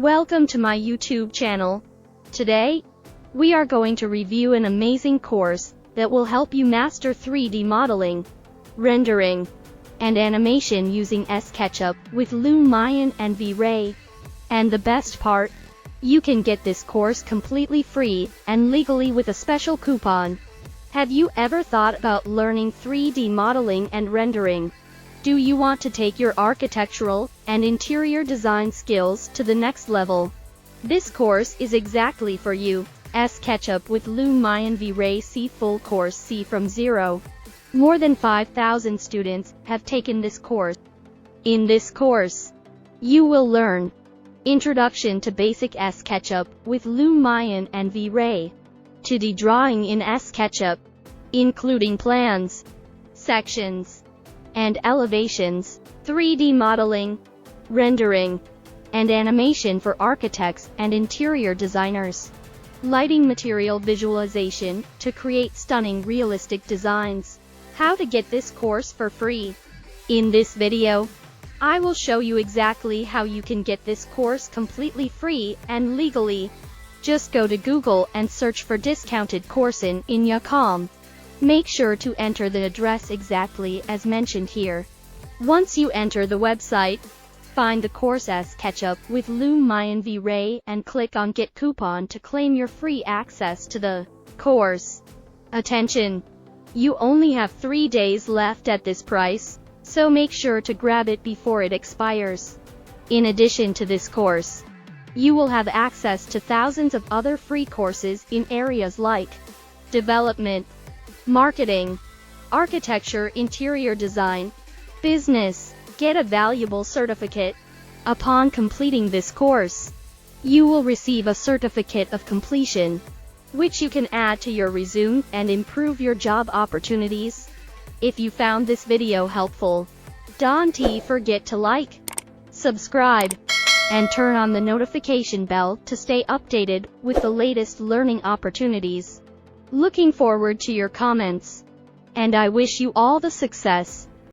Welcome to my YouTube channel. Today, we are going to review an amazing course that will help you master 3D modeling, rendering, and animation using SketchUp with Lumion and V-Ray. And the best part, you can get this course completely free and legally with a special coupon. Have you ever thought about learning 3D modeling and rendering? Do you want to take your architectural and interior design skills to the next level? This course is exactly for you. SketchUp with Lumion V-Ray C Full Course C from Zero. More than 5,000 students have taken this course. In this course, you will learn Introduction to Basic SketchUp with Lumion and V-Ray, 2D drawing in SketchUp, including plans, sections, and elevations, 3D modeling, rendering, and animation for architects and interior designers, lighting material visualization to create stunning realistic designs. How to get this course for free? In this video, I will show you exactly how you can get this course completely free and legally. Just go to Google and search for discounted course in Yacom. Make sure to enter the address exactly as mentioned here. Once you enter the website, find the course SketchUp with Lumion V-Ray and click on Get Coupon to claim your free access to the course. Attention! You only have 3 days left at this price, so make sure to grab it before it expires. In addition to this course, you will have access to thousands of other free courses in areas like development, marketing, architecture, interior design, business. Get a valuable certificate. Upon completing this course, you will receive a certificate of completion, which you can add to your resume and improve your job opportunities. If you found this video helpful, don't forget to like, subscribe, and turn on the notification bell to stay updated with the latest learning opportunities. Looking forward to your comments, and I wish you all the success.